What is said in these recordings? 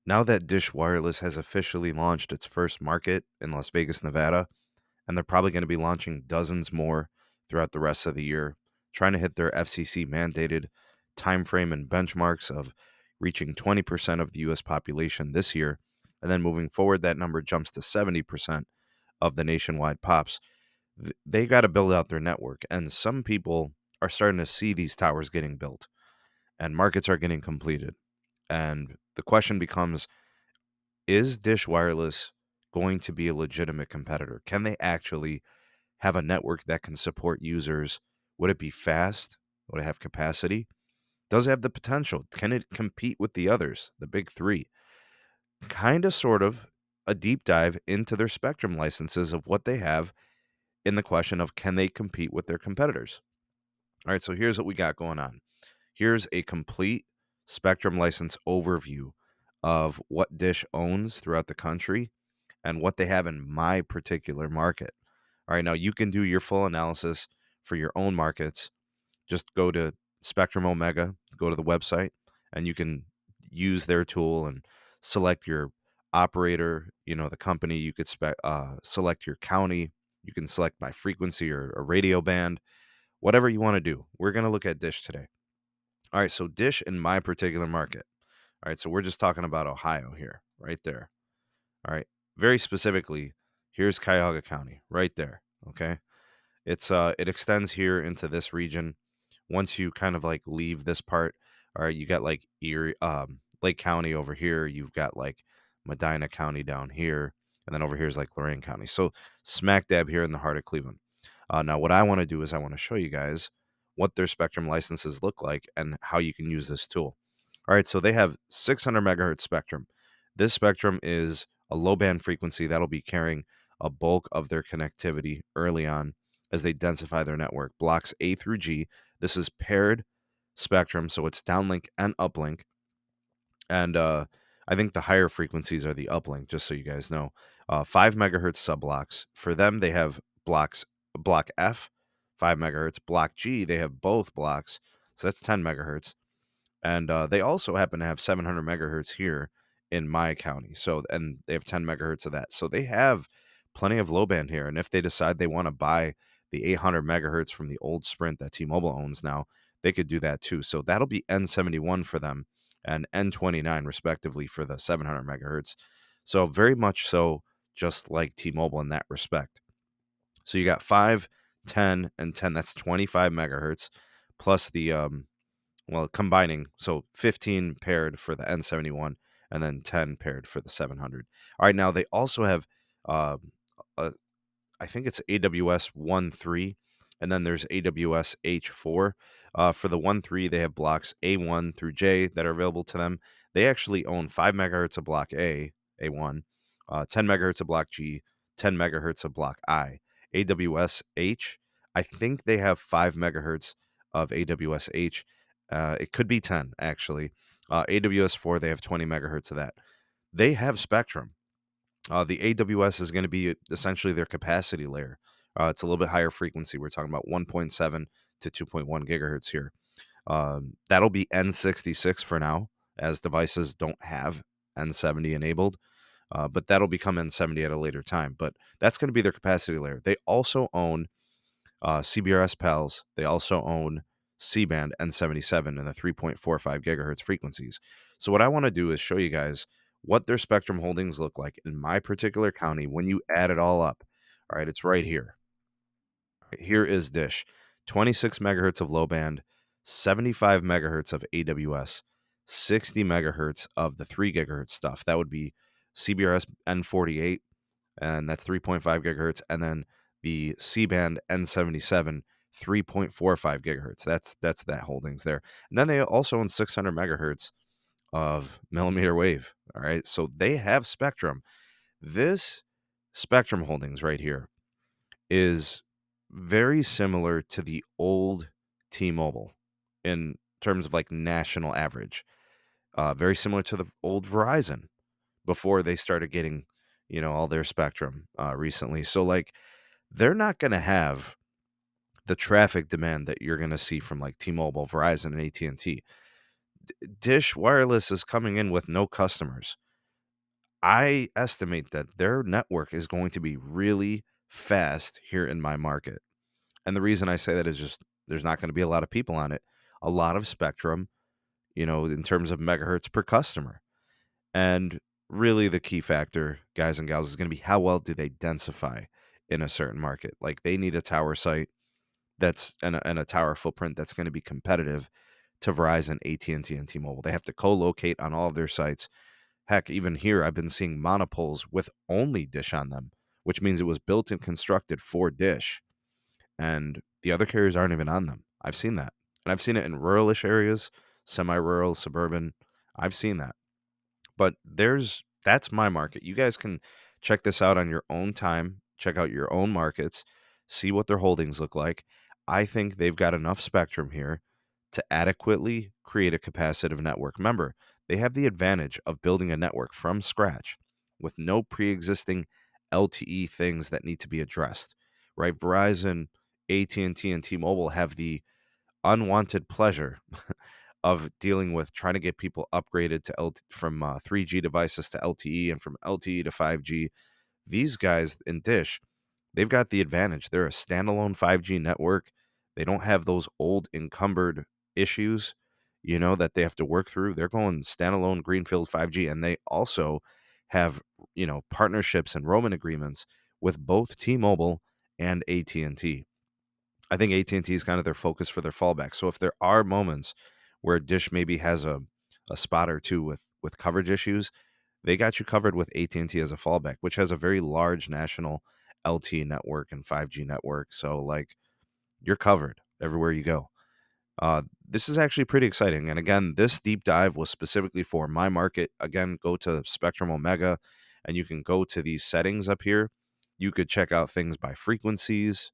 Now that Dish Wireless has officially launched its first market in Las Vegas, Nevada, and they're probably going to be launching dozens more throughout the rest of the year, trying to hit their FCC mandated timeframe and benchmarks of reaching 20% of the US population this year. And then moving forward, that number jumps to 70% of the nationwide pops. They got to build out their network. And some people are starting to see these towers getting built and markets are getting completed. And the question becomes, is Dish Wireless going to be a legitimate competitor? Can they actually have a network that can support users? Would it be fast? Would it have capacity? Does it have the potential? Can it compete with the others, the big three? Kind of, sort of, a deep dive into their spectrum licenses of what they have in the question of can they compete with their competitors? All right, so here's what we got going on. Here's a complete spectrum license overview of what Dish owns throughout the country and what they have in my particular market. All right, now you can do your full analysis for your own markets. Just go to Spectrum Omega, go to the website, and you can use their tool and select your operator, the company. You could select your county. You can select by frequency or a radio band, whatever you want to do. We're going to look at Dish today. All right, so Dish in my particular market. All right, so we're just talking about Ohio here, right there. All right. Very specifically, here's Cuyahoga County, right there. Okay. It extends here into this region. Once you kind of like leave this part, all right, you got like Erie, Lake County over here. You've got like Medina County down here, and then over here is like Lorain County. So smack dab here in the heart of Cleveland. Now, what I want to do is I want to show you guys what their spectrum licenses look like and how you can use this tool. All right, so they have 600 megahertz spectrum. This spectrum is a low band frequency that'll be carrying a bulk of their connectivity early on as they densify their network. Blocks A through G. This is paired spectrum, so it's downlink and uplink. And I think the higher frequencies are the uplink, just so you guys know. 5 megahertz subblocks. For them, they have block F, 5 megahertz. Block G, they have both blocks, so that's 10 megahertz. And they also happen to have 700 megahertz here in my county. So, and they have 10 megahertz of that. So they have plenty of low band here. And if they decide they want to buy the 800 megahertz from the old Sprint that T-Mobile owns now, they could do that too. So that'll be N71 for them and N29 respectively for the 700 megahertz. So very much so, just like T-Mobile in that respect. So you got 5, 10, and 10. That's 25 megahertz plus the combining, so 15 paired for the N71 and then 10 paired for the 700. All right, now they also have, uh, I think it's AWS 1.3, and then there's AWS H4. For the 1.3, they have blocks A1 through J that are available to them. They actually own 5 megahertz of block A, A1, 10 megahertz of block G, 10 megahertz of block I. AWS H, I think they have 5 megahertz of AWS H. It could be 10, actually. AWS 4, they have 20 megahertz of that. They have spectrum. The AWS is going to be essentially their capacity layer. It's a little bit higher frequency. We're talking about 1.7 to 2.1 gigahertz here. That'll be N66 for now, as devices don't have N70 enabled. But that'll become N70 at a later time. But that's going to be their capacity layer. They also own CBRS PALs. They also own C-band N77 and the 3.45 gigahertz frequencies. So what I want to do is show you guys what their spectrum holdings look like in my particular county when you add it all up. All right, it's right here. Here is Dish, 26 megahertz of low band, 75 megahertz of AWS, 60 megahertz of the 3 gigahertz stuff. That would be CBRS N48, and that's 3.5 gigahertz, and then the C-band N77, 3.45 gigahertz. That's that holdings there. And then they also own 600 megahertz of millimeter wave. All right, so they have spectrum. This spectrum holdings right here is very similar to the old T-Mobile in terms of like national average. Very similar to the old Verizon before they started getting, all their spectrum recently. So like they're not going to have the traffic demand that you're going to see from like T-Mobile, Verizon, and AT&T. Dish Wireless is coming in with no customers. I estimate that their network is going to be really fast here in my market. And the reason I say that is just there's not going to be a lot of people on it, a lot of spectrum, in terms of megahertz per customer. And really the key factor, guys and gals, is going to be how well do they densify in a certain market. Like they need a tower site that's and a tower footprint that's going to be competitive to Verizon, AT&T, and T-Mobile. They have to co-locate on all of their sites. Heck, even here, I've been seeing monopoles with only Dish on them, which means it was built and constructed for Dish, and the other carriers aren't even on them. I've seen that, and I've seen it in ruralish areas, semi-rural, suburban. I've seen that. But that's my market. You guys can check this out on your own time, check out your own markets, see what their holdings look like. I think they've got enough spectrum here to adequately create a capacitive network. Remember, they have the advantage of building a network from scratch with no pre-existing LTE things that need to be addressed. Right? Verizon, AT&T, and T-Mobile have the unwanted pleasure of dealing with trying to get people upgraded to from 3G devices to LTE and from LTE to 5G. These guys in Dish, they've got the advantage. They're a standalone 5G network. They don't have those old encumbered issues, that they have to work through. They're going standalone greenfield 5G, and they also have, partnerships and roaming agreements with both T-Mobile and AT&T. I think AT&T is kind of their focus for their fallback. So if there are moments where Dish maybe has a spot or two with coverage issues, they got you covered with AT&T as a fallback, which has a very large national LTE network and 5G network. So like you're covered everywhere you go. This is actually pretty exciting. And again, this deep dive was specifically for my market. Again, go to Spectrum Omega and you can go to these settings up here. You could check out things by frequencies.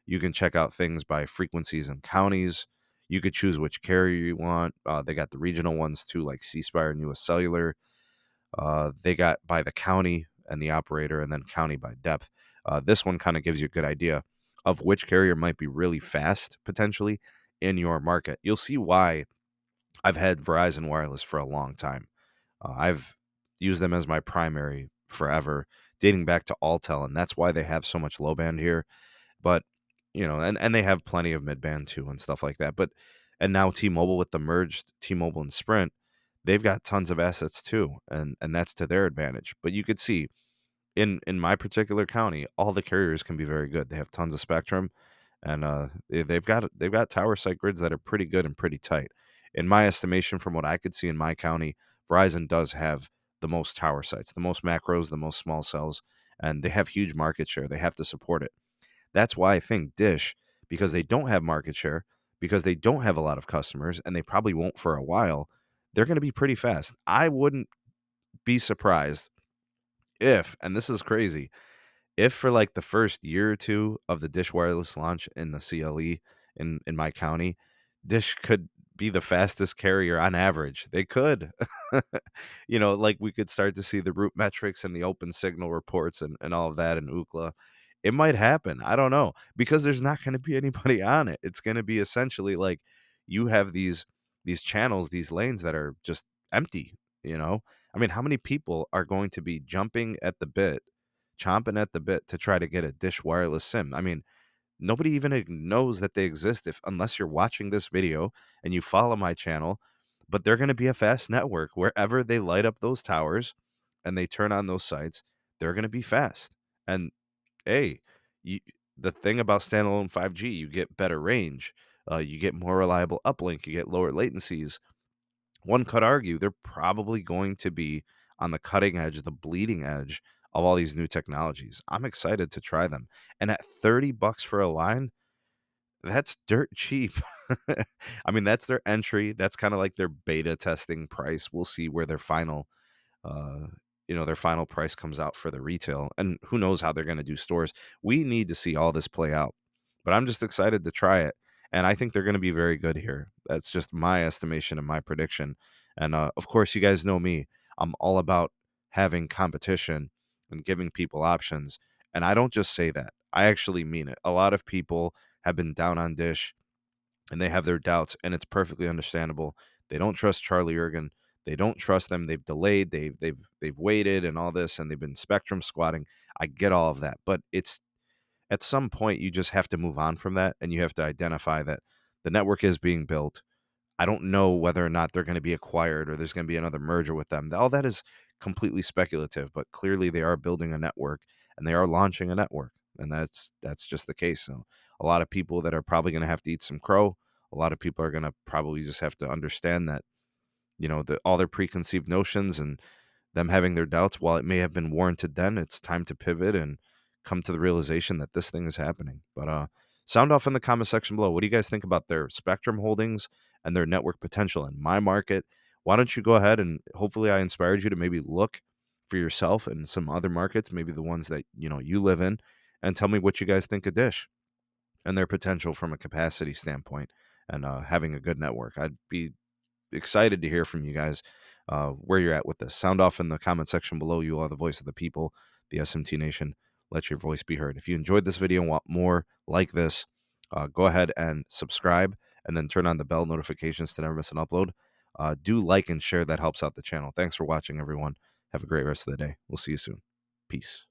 You can check out things by frequencies and counties. You could choose which carrier you want. They got the regional ones too, like C Spire and US Cellular. They got by the county and the operator, and then county by depth. This one kind of gives you a good idea of which carrier might be really fast potentially in your market. You'll see why I've had Verizon Wireless for a long time. I've used them as my primary forever, dating back to Altel, and that's why they have so much low band here. But, and they have plenty of mid-band too and stuff like that. But and now T-Mobile with the merged T-Mobile and Sprint, they've got tons of assets too, and that's to their advantage. But you could see in my particular county, all the carriers can be very good. They have tons of spectrum, and they've got tower site grids that are pretty good and pretty tight. In my estimation, from what I could see in my county, Verizon does have the most tower sites, the most macros, the most small cells, and they have huge market share. They have to support it. That's why I think Dish, because they don't have market share, because they don't have a lot of customers, and they probably won't for a while, they're going to be pretty fast. I wouldn't be surprised if, and this is crazy, if for like the first year or two of the Dish Wireless launch in the CLE in my county, Dish could be the fastest carrier on average. They could. Like we could start to see the route metrics and the open signal reports and all of that in ookla. It might happen. I don't know. Because there's not going to be anybody on it. It's going to be essentially like you have these channels, these lanes that are just empty, you know? I mean, how many people are going to be jumping at the bit, chomping at the bit to try to get a Dish wireless SIM? I mean, nobody even knows that they exist if unless you're watching this video and you follow my channel. But they're going to be a fast network wherever they light up those towers and they turn on those sites. They're going to be fast. And hey, you, the thing about standalone 5G, you get better range, you get more reliable uplink, you get lower latencies. One could argue they're probably going to be on the cutting edge, the bleeding edge of all these new technologies. I'm excited to try them. And at $30 for a line, that's dirt cheap. I mean, that's their entry. That's kind of like their beta testing price. We'll see where uh, their final price comes out for the retail, and who knows how they're going to do stores. We need to see all this play out, but I'm just excited to try it, and I think they're going to be very good here. That's just my estimation and my prediction. And of course, you guys know me. I'm all about having competition and giving people options, and I don't just say that. I actually mean it. A lot of people have been down on Dish and they have their doubts, and it's perfectly understandable. They don't trust Charlie Ergen. They don't trust them. They've delayed. They've waited and all this, and they've been spectrum squatting. I get all of that, but it's at some point you just have to move on from that, and you have to identify that the network is being built. I don't know whether or not they're going to be acquired or there's going to be another merger with them. All that is completely speculative, but clearly they are building a network and they are launching a network, and that's just the case. So a lot of people that are probably going to have to eat some crow. A lot of people are going to probably just have to understand that all their preconceived notions and them having their doubts, while it may have been warranted then, it's time to pivot and come to the realization that this thing is happening. But sound off in the comment section below. What do you guys think about their spectrum holdings and their network potential in my market? Why don't you go ahead and hopefully I inspired you to maybe look for yourself in some other markets, maybe the ones that you live in, and tell me what you guys think of Dish and their potential from a capacity standpoint and having a good network. I'd be excited to hear from you guys where you're at with this. Sound off in the comment section below. You are the voice of the people, the SMT Nation. Let your voice be heard. If you enjoyed this video and want more like this, go ahead and subscribe and then turn on the bell notifications to never miss an upload. Do like and share. That helps out the channel. Thanks for watching, everyone. Have a great rest of the day. We'll see you soon. Peace.